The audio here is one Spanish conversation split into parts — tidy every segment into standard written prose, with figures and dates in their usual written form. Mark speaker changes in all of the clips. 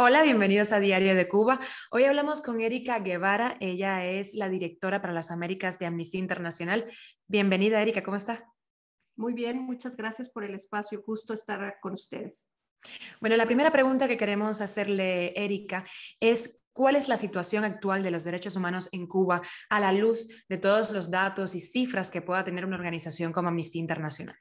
Speaker 1: Hola, bienvenidos a Diario de Cuba. Hoy hablamos con Erika Guevara. Ella es la directora para las Américas de Amnistía Internacional. Bienvenida, Erika, ¿cómo está?
Speaker 2: Muy bien, muchas gracias por el espacio. Gusto estar con ustedes.
Speaker 1: Bueno, la primera pregunta que queremos hacerle, Erika, es ¿cuál es la situación actual de los derechos humanos en Cuba a la luz de todos los datos y cifras que pueda tener una organización como Amnistía Internacional?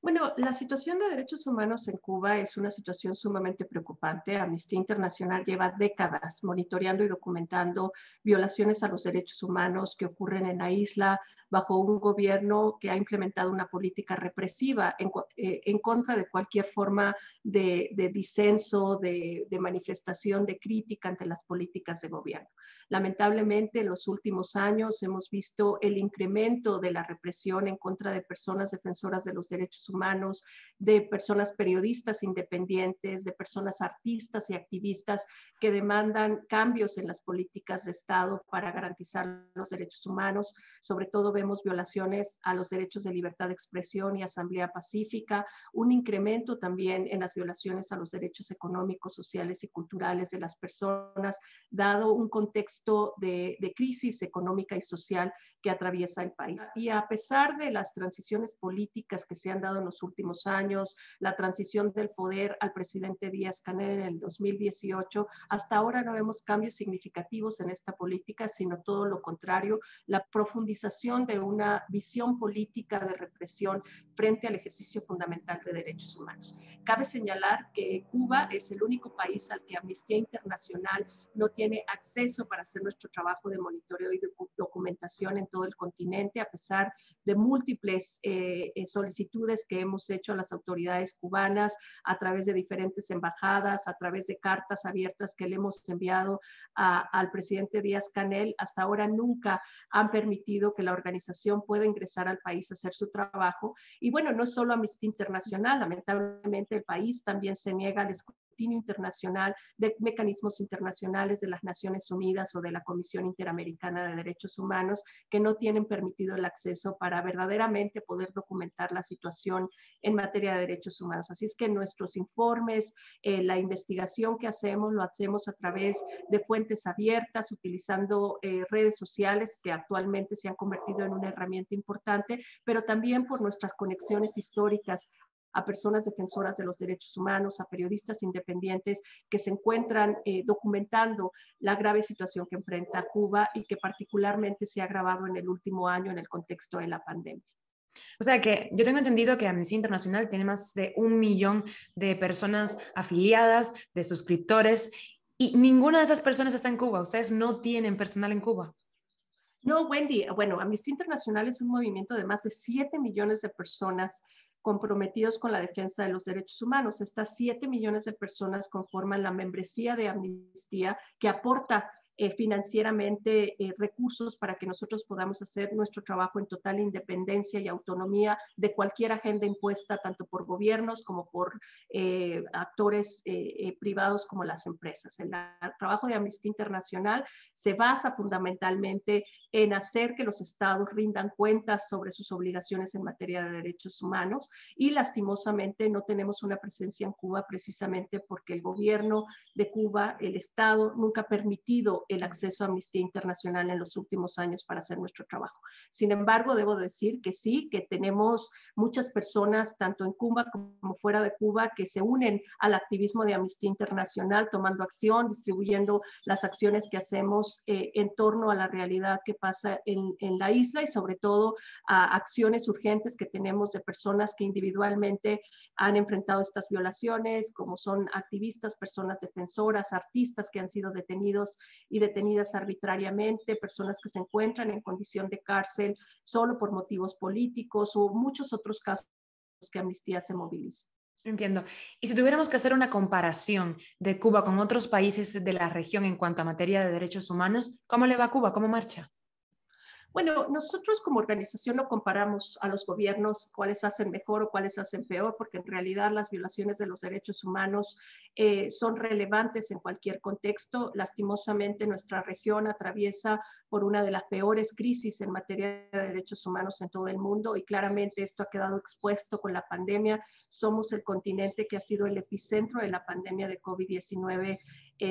Speaker 2: Bueno, la situación de derechos humanos en Cuba es una situación sumamente preocupante. Amnistía Internacional lleva décadas monitoreando y documentando violaciones a los derechos humanos que ocurren en la isla bajo un gobierno que ha implementado una política represiva en contra de cualquier forma de disenso, de manifestación, de crítica ante las políticas de gobierno. Lamentablemente, en los últimos años hemos visto el incremento de la represión en contra de personas defensoras de los derechos humanos, de personas periodistas independientes, de personas artistas y activistas que demandan cambios en las políticas de Estado para garantizar los derechos humanos. Sobre todo vemos violaciones a los derechos de libertad de expresión y asamblea pacífica, un incremento también en las violaciones a los derechos económicos, sociales y culturales de las personas, dado un contexto de crisis económica y social que atraviesa el país. Y a pesar de las transiciones políticas que se han dado en los últimos años, la transición del poder al presidente Díaz-Canel en el 2018, hasta ahora no vemos cambios significativos en esta política, sino todo lo contrario, la profundización de una visión política de represión frente al ejercicio fundamental de derechos humanos. Cabe señalar que Cuba es el único país al que Amnistía Internacional no tiene acceso para hacer nuestro trabajo de monitoreo y de documentación en todo el continente, a pesar de múltiples solicitudes que hemos hecho a las autoridades cubanas a través de diferentes embajadas, a través de cartas abiertas que le hemos enviado al presidente Díaz-Canel. Hasta ahora nunca han permitido que la organización pueda ingresar al país a hacer su trabajo. Y bueno, no es solo Amnistía Internacional, lamentablemente el país también se niega al escrutinio internacional de mecanismos internacionales de las Naciones Unidas o de la Comisión Interamericana de Derechos Humanos, que no tienen permitido el acceso para verdaderamente poder documentar la situación en materia de derechos humanos. Así es que nuestros informes, la investigación que hacemos, lo hacemos a través de fuentes abiertas, utilizando redes sociales que actualmente se han convertido en una herramienta importante, pero también por nuestras conexiones históricas a personas defensoras de los derechos humanos, a periodistas independientes que se encuentran documentando la grave situación que enfrenta Cuba y que particularmente se ha agravado en el último año en el contexto de la pandemia.
Speaker 1: O sea que yo tengo entendido que Amnistía Internacional tiene más de 1 millón de personas afiliadas, de suscriptores, y ninguna de esas personas está en Cuba. Ustedes no tienen personal en Cuba.
Speaker 2: No, Wendy, bueno, Amnistía Internacional es un movimiento de más de 7 millones de personas comprometidos con la defensa de los derechos humanos. Estas 7 millones de personas conforman la membresía de Amnistía que aporta financieramente recursos para que nosotros podamos hacer nuestro trabajo en total independencia y autonomía de cualquier agenda impuesta, tanto por gobiernos como por actores privados como las empresas. El trabajo de Amnistía Internacional se basa fundamentalmente en hacer que los estados rindan cuentas sobre sus obligaciones en materia de derechos humanos y lastimosamente no tenemos una presencia en Cuba precisamente porque el gobierno de Cuba, el Estado, nunca ha permitido el acceso a Amnistía Internacional en los últimos años para hacer nuestro trabajo. Sin embargo, debo decir que sí, que tenemos muchas personas, tanto en Cuba como fuera de Cuba, que se unen al activismo de Amnistía Internacional, tomando acción, distribuyendo las acciones que hacemos en torno a la realidad que pasa en la isla y sobre todo a acciones urgentes que tenemos de personas que individualmente han enfrentado estas violaciones, como son activistas, personas defensoras, artistas que han sido detenidos y detenidas arbitrariamente, personas que se encuentran en condición de cárcel solo por motivos políticos o muchos otros casos que Amnistía se moviliza.
Speaker 1: Entiendo. Y si tuviéramos que hacer una comparación de Cuba con otros países de la región en cuanto a materia de derechos humanos, ¿cómo le va a Cuba? ¿Cómo marcha?
Speaker 2: Bueno, nosotros como organización no comparamos a los gobiernos cuáles hacen mejor o cuáles hacen peor, porque en realidad las violaciones de los derechos humanos son relevantes en cualquier contexto. Lastimosamente, nuestra región atraviesa por una de las peores crisis en materia de derechos humanos en todo el mundo y claramente esto ha quedado expuesto con la pandemia. Somos el continente que ha sido el epicentro de la pandemia de COVID-19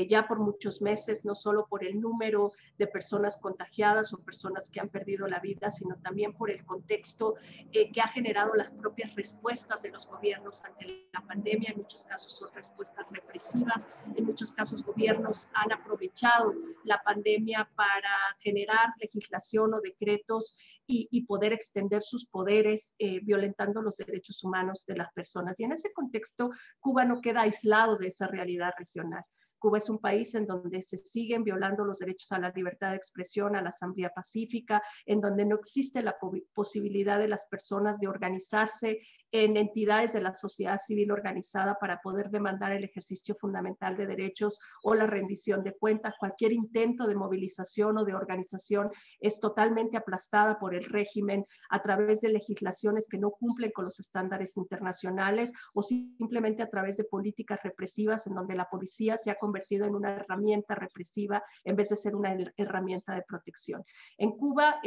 Speaker 2: ya por muchos meses, no solo por el número de personas contagiadas o personas que han perdido la vida, sino también por el contexto que ha generado las propias respuestas de los gobiernos ante la pandemia. En muchos casos son respuestas represivas, en muchos casos gobiernos han aprovechado la pandemia para generar legislación o decretos y poder extender sus poderes violentando los derechos humanos de las personas. Y en ese contexto, Cuba no queda aislado de esa realidad regional. Cuba es un país en donde se siguen violando los derechos a la libertad de expresión, a la asamblea pacífica, en donde no existe la posibilidad de las personas de organizarse en entidades de la sociedad civil organizada para poder demandar el ejercicio fundamental de derechos o la rendición de cuentas. Cualquier intento de movilización o de organización es totalmente aplastada por el régimen a través de legislaciones que no cumplen con los estándares internacionales o simplemente a través de políticas represivas en donde la policía se ha convertido en una herramienta represiva en vez de ser una herramienta de protección. En Cuba,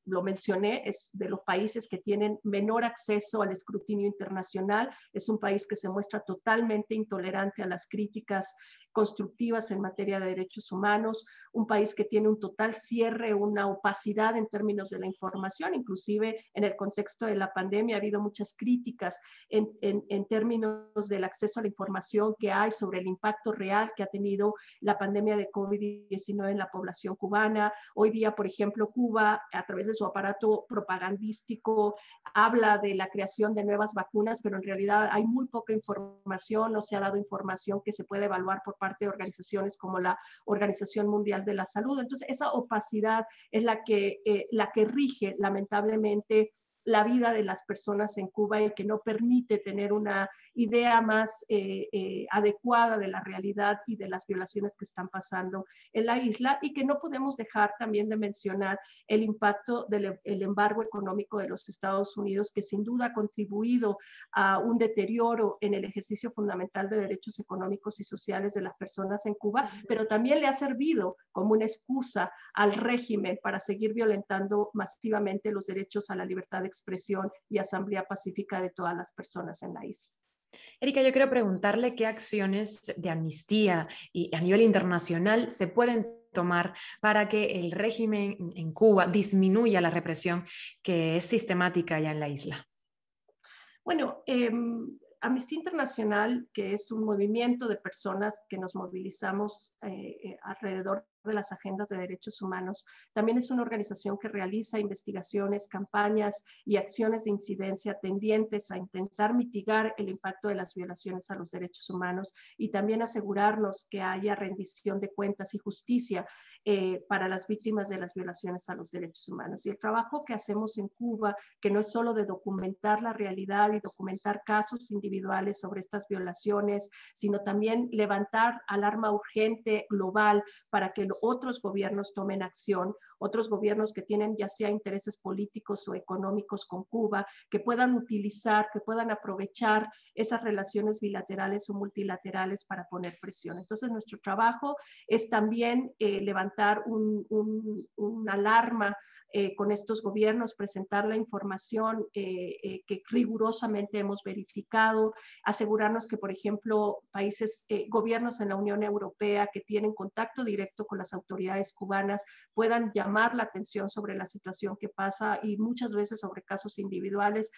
Speaker 2: lo mencioné, es de los países que tienen menor acceso al escrutinio internacional, es un país que se muestra totalmente intolerante a las críticas constructivas en materia de derechos humanos, un país que tiene un total cierre, una opacidad en términos de la información, inclusive en el contexto de la pandemia ha habido muchas críticas en términos del acceso a la información que hay sobre el impacto real que ha tenido la pandemia de COVID-19 en la población cubana. Hoy día, por ejemplo, Cuba, a través de su aparato propagandístico, habla de la creación de nuevas vacunas, pero en realidad hay muy poca información, no se ha dado información que se puede evaluar por parte de organizaciones como la Organización Mundial de la Salud. Entonces, esa opacidad es la que rige, lamentablemente, la vida de las personas en Cuba y que no permite tener una idea más adecuada de la realidad y de las violaciones que están pasando en la isla, y que no podemos dejar también de mencionar el impacto del embargo económico de los Estados Unidos, que sin duda ha contribuido a un deterioro en el ejercicio fundamental de derechos económicos y sociales de las personas en Cuba, pero también le ha servido como una excusa al régimen para seguir violentando masivamente los derechos a la libertad de expresión y asamblea pacífica de todas las personas en la isla.
Speaker 1: Erika, yo quiero preguntarle qué acciones de amnistía y a nivel internacional se pueden tomar para que el régimen en Cuba disminuya la represión que es sistemática ya en la isla.
Speaker 2: Bueno, Amnistía Internacional, que es un movimiento de personas que nos movilizamos alrededor de las agendas de derechos humanos, también es una organización que realiza investigaciones, campañas y acciones de incidencia tendientes a intentar mitigar el impacto de las violaciones a los derechos humanos y también asegurarnos que haya rendición de cuentas y justicia para las víctimas de las violaciones a los derechos humanos. Y el trabajo que hacemos en Cuba, que no es solo de documentar la realidad y documentar casos individuales sobre estas violaciones, sino también levantar alarma urgente global para que otros gobiernos tomen acción, otros gobiernos que tienen ya sea intereses políticos o económicos con Cuba, que puedan utilizar, que puedan aprovechar esas relaciones bilaterales o multilaterales para poner presión. Entonces, nuestro trabajo es también levantar una alarma con estos gobiernos, presentar la información que rigurosamente hemos verificado, asegurarnos que, por ejemplo, gobiernos en la Unión Europea que tienen contacto directo con las autoridades cubanas puedan llamar la atención sobre la situación que pasa y muchas veces sobre casos individuales.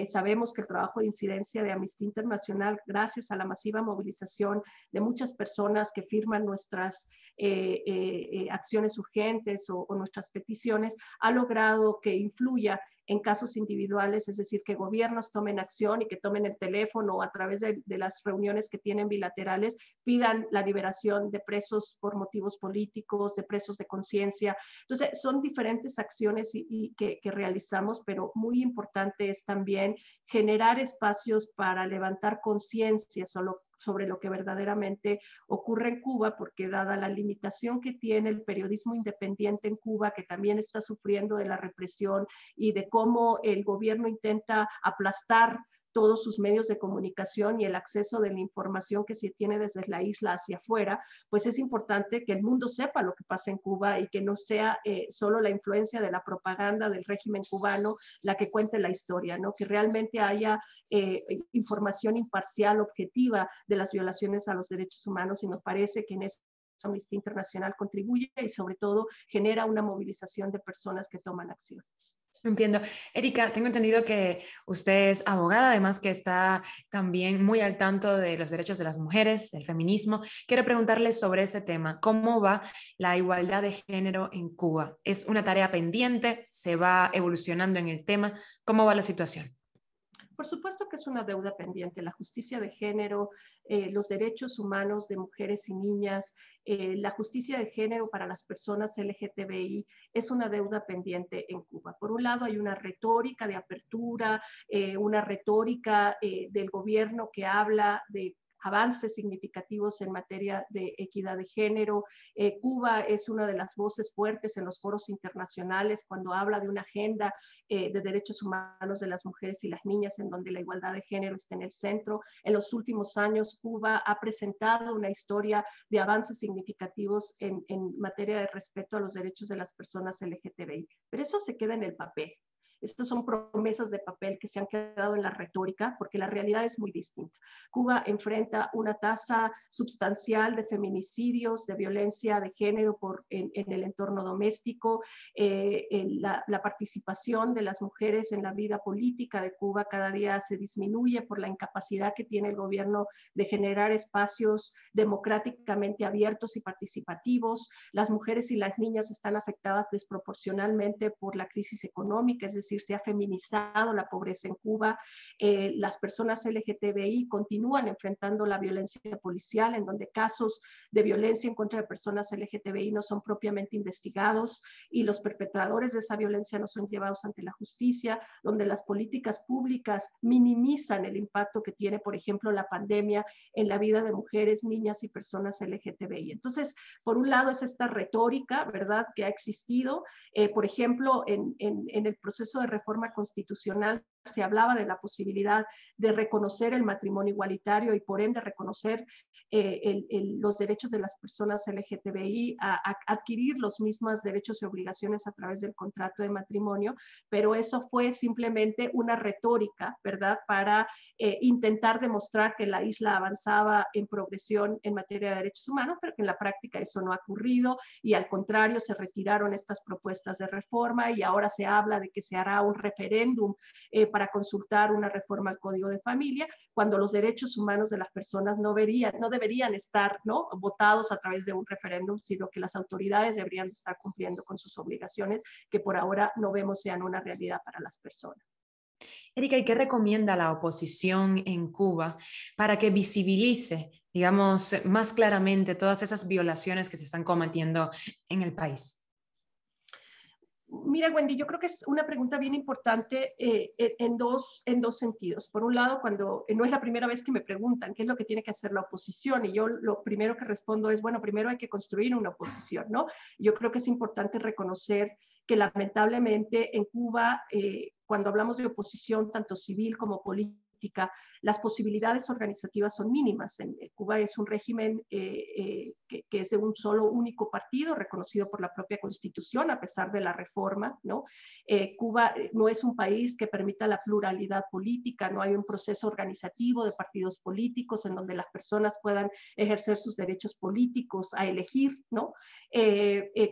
Speaker 2: Sabemos que el trabajo de incidencia de Amnistía Internacional, gracias a la masiva movilización de muchas personas que firman nuestras acciones urgentes o nuestras peticiones, ha logrado que influya en casos individuales, es decir, que gobiernos tomen acción y que tomen el teléfono o a través de las reuniones que tienen bilaterales, pidan la liberación de presos por motivos políticos, de presos de conciencia. Entonces, son diferentes acciones que realizamos, pero muy importante es también generar espacios para levantar conciencia sobre lo que verdaderamente ocurre en Cuba, porque dada la limitación que tiene el periodismo independiente en Cuba, que también está sufriendo de la represión y de cómo el gobierno intenta aplastar todos sus medios de comunicación y el acceso de la información que se tiene desde la isla hacia afuera, pues es importante que el mundo sepa lo que pasa en Cuba y que no sea solo la influencia de la propaganda del régimen cubano la que cuente la historia, ¿no? Que realmente haya información imparcial, objetiva de las violaciones a los derechos humanos, y me parece que en eso Amnistía Internacional contribuye y sobre todo genera una movilización de personas que toman acción.
Speaker 1: Entiendo. Erika, tengo entendido que usted es abogada, además que está también muy al tanto de los derechos de las mujeres, del feminismo. Quiero preguntarle sobre ese tema. ¿Cómo va la igualdad de género en Cuba? ¿Es una tarea pendiente? ¿Se va evolucionando en el tema? ¿Cómo va la situación?
Speaker 2: Por supuesto que es una deuda pendiente. La justicia de género, los derechos humanos de mujeres y niñas, la justicia de género para las personas LGTBI es una deuda pendiente en Cuba. Por un lado, hay una retórica de apertura, una retórica del gobierno que habla de avances significativos en materia de equidad de género. Cuba es una de las voces fuertes en los foros internacionales cuando habla de una agenda de derechos humanos de las mujeres y las niñas, en donde la igualdad de género está en el centro. En los últimos años, Cuba ha presentado una historia de avances significativos en materia de respeto a los derechos de las personas LGTBI, pero eso se queda en el papel. Estas son promesas de papel que se han quedado en la retórica, porque la realidad es muy distinta. Cuba enfrenta una tasa sustancial de feminicidios, de violencia de género en el entorno doméstico. La participación de las mujeres en la vida política de Cuba cada día se disminuye por la incapacidad que tiene el gobierno de generar espacios democráticamente abiertos y participativos. Las mujeres y las niñas están afectadas desproporcionalmente por la crisis económica, es decir, se ha feminizado la pobreza en Cuba. Las personas LGTBI continúan enfrentando la violencia policial, en donde casos de violencia en contra de personas LGTBI no son propiamente investigados y los perpetradores de esa violencia no son llevados ante la justicia, donde las políticas públicas minimizan el impacto que tiene, por ejemplo, la pandemia en la vida de mujeres, niñas y personas LGTBI. Entonces, por un lado es esta retórica, ¿verdad?, que ha existido. Por ejemplo, en el proceso de reforma constitucional se hablaba de la posibilidad de reconocer el matrimonio igualitario y por ende reconocer los derechos de las personas LGTBI, a adquirir los mismos derechos y obligaciones a través del contrato de matrimonio, pero eso fue simplemente una retórica, ¿verdad?, para intentar demostrar que la isla avanzaba en progresión en materia de derechos humanos, pero que en la práctica eso no ha ocurrido y al contrario se retiraron estas propuestas de reforma y ahora se habla de que se hará un referéndum para consultar una reforma al Código de Familia, cuando los derechos humanos de las personas no deberían estar, ¿no?, votados a través de un referéndum, sino que las autoridades deberían estar cumpliendo con sus obligaciones, que por ahora no vemos sean una realidad para las personas.
Speaker 1: Erika, ¿y qué recomienda la oposición en Cuba para que visibilice, digamos, más claramente todas esas violaciones que se están cometiendo en el país?
Speaker 2: Mira, Wendy, yo creo que es una pregunta bien importante en dos sentidos. Por un lado, cuando no es la primera vez que me preguntan qué es lo que tiene que hacer la oposición, y yo lo primero que respondo es, bueno, primero hay que construir una oposición, ¿no? Yo creo que es importante reconocer que lamentablemente en Cuba, cuando hablamos de oposición, tanto civil como política, las posibilidades organizativas son mínimas. En Cuba es un régimen que es de un solo único partido, reconocido por la propia Constitución, a pesar de la reforma, ¿no? Cuba no es un país que permita la pluralidad política, no hay un proceso organizativo de partidos políticos en donde las personas puedan ejercer sus derechos políticos a elegir, ¿no?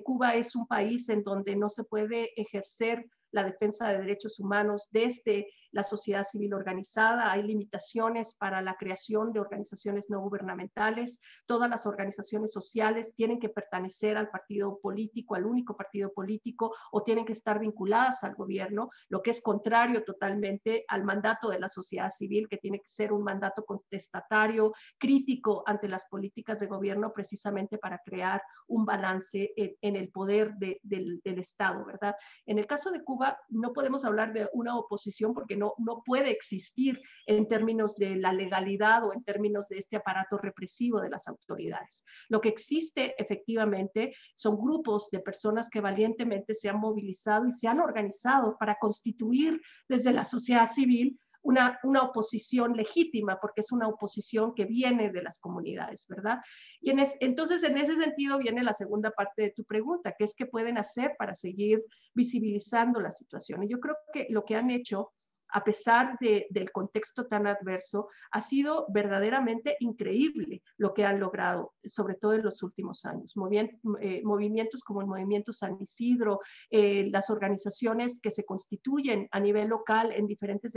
Speaker 2: Cuba es un país en donde no se puede ejercer la defensa de derechos humanos desde la sociedad civil organizada, hay limitaciones para la creación de organizaciones no gubernamentales, todas las organizaciones sociales tienen que pertenecer al partido político, al único partido político, o tienen que estar vinculadas al gobierno, lo que es contrario totalmente al mandato de la sociedad civil, que tiene que ser un mandato contestatario, crítico ante las políticas de gobierno, precisamente para crear un balance en el poder del Estado, ¿verdad? En el caso de Cuba, Cuba no podemos hablar de una oposición porque no puede existir en términos de la legalidad o en términos de este aparato represivo de las autoridades. Lo que existe efectivamente son grupos de personas que valientemente se han movilizado y se han organizado para constituir desde la sociedad civil una oposición legítima, porque es una oposición que viene de las comunidades, ¿verdad? Y entonces, en ese sentido viene la segunda parte de tu pregunta, que es qué pueden hacer para seguir visibilizando la situación. Y yo creo que lo que han hecho, a pesar del contexto tan adverso, ha sido verdaderamente increíble lo que han logrado, sobre todo en los últimos años. Movimientos como el Movimiento San Isidro, las organizaciones que se constituyen a nivel local en diferentes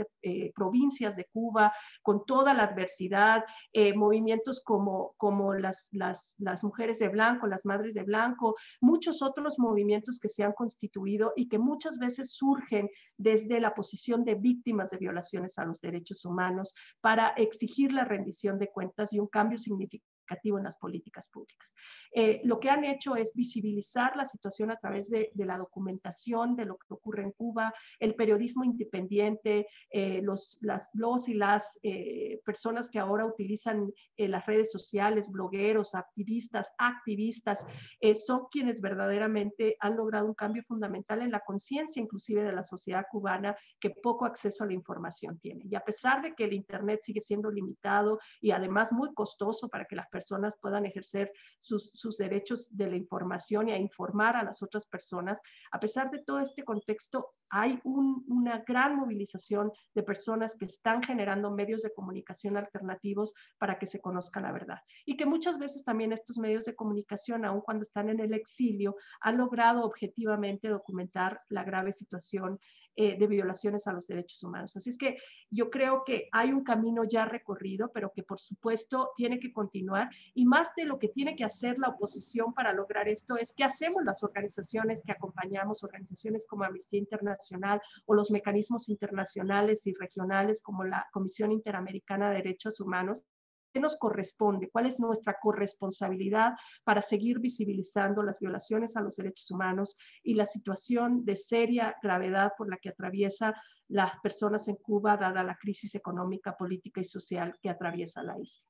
Speaker 2: provincias de Cuba, con toda la adversidad, movimientos como las mujeres de blanco, las madres de blanco, muchos otros movimientos que se han constituido y que muchas veces surgen desde la posición de víctimas de violaciones a los derechos humanos para exigir la rendición de cuentas y un cambio significativo en las políticas públicas. Lo que han hecho es visibilizar la situación a través de la documentación de lo que ocurre en Cuba, el periodismo independiente, los y las personas que ahora utilizan las redes sociales, blogueros, activistas, son quienes verdaderamente han logrado un cambio fundamental en la conciencia inclusive de la sociedad cubana, que poco acceso a la información tiene. Y a pesar de que el Internet sigue siendo limitado y además muy costoso para que las personas puedan ejercer sus derechos de la información y a informar a las otras personas, a pesar de todo este contexto, hay una gran movilización de personas que están generando medios de comunicación alternativos para que se conozca la verdad. Y que muchas veces también estos medios de comunicación, aun cuando están en el exilio, han logrado objetivamente documentar la grave situación de violaciones a los derechos humanos. Así es que yo creo que hay un camino ya recorrido, pero que por supuesto tiene que continuar, y más de lo que tiene que hacer la oposición para lograr esto es qué hacemos las organizaciones que acompañamos, organizaciones como Amnistía Internacional o los mecanismos internacionales y regionales como la Comisión Interamericana de Derechos Humanos. ¿Qué nos corresponde? ¿Cuál es nuestra corresponsabilidad para seguir visibilizando las violaciones a los derechos humanos y la situación de seria gravedad por la que atraviesa las personas en Cuba, dada la crisis económica, política y social que atraviesa la isla?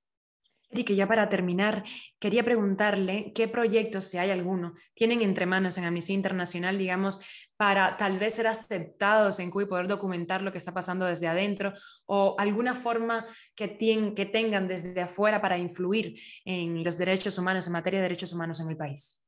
Speaker 1: Erika, ya para terminar, quería preguntarle qué proyectos, si hay alguno, tienen entre manos en Amnistía Internacional, digamos, para tal vez ser aceptados en Cuba y poder documentar lo que está pasando desde adentro, o alguna forma que tengan desde afuera para influir en los derechos humanos, en materia de derechos humanos en el país.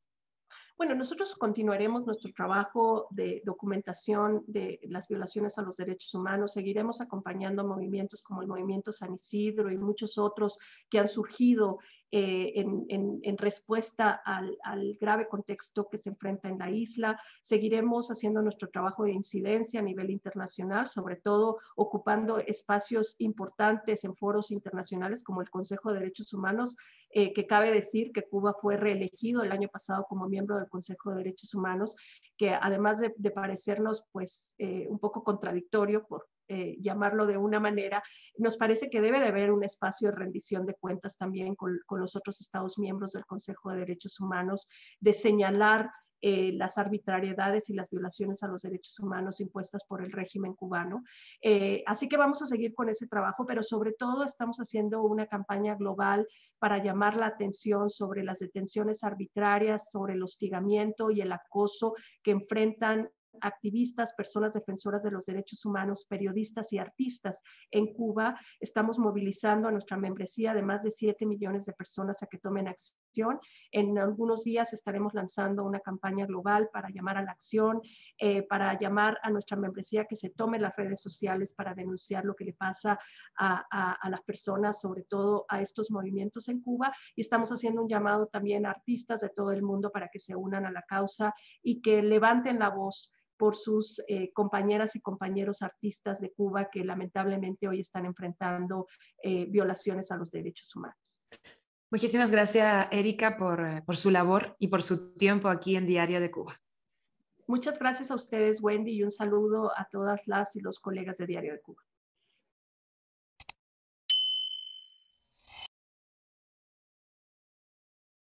Speaker 2: Bueno, nosotros continuaremos nuestro trabajo de documentación de las violaciones a los derechos humanos. Seguiremos acompañando movimientos como el Movimiento San Isidro y muchos otros que han surgido en respuesta al grave contexto que se enfrenta en la isla. Seguiremos haciendo nuestro trabajo de incidencia a nivel internacional, sobre todo ocupando espacios importantes en foros internacionales como el Consejo de Derechos Humanos, que cabe decir que Cuba fue reelegido el año pasado como miembro del Consejo de Derechos Humanos, que además de parecernos pues un poco contradictorio por llamarlo de una manera, nos parece que debe de haber un espacio de rendición de cuentas también con los otros Estados miembros del Consejo de Derechos Humanos, de señalar las arbitrariedades y las violaciones a los derechos humanos impuestas por el régimen cubano. Así que vamos a seguir con ese trabajo, pero sobre todo estamos haciendo una campaña global para llamar la atención sobre las detenciones arbitrarias, sobre el hostigamiento y el acoso que enfrentan activistas, personas defensoras de los derechos humanos, periodistas y artistas en Cuba. Estamos movilizando a nuestra membresía de más de 7 millones de personas a que tomen acción. En algunos días estaremos lanzando una campaña global para llamar a la acción, para llamar a nuestra membresía que se tome las redes sociales para denunciar lo que le pasa a las personas, sobre todo a estos movimientos en Cuba. Y estamos haciendo un llamado también a artistas de todo el mundo para que se unan a la causa y que levanten la voz por sus compañeras y compañeros artistas de Cuba que lamentablemente hoy están enfrentando violaciones a los derechos humanos.
Speaker 1: Muchísimas gracias, Erika, por su labor y por su tiempo aquí en Diario de Cuba.
Speaker 2: Muchas gracias a ustedes, Wendy, y un saludo a todas las y los colegas de Diario de Cuba.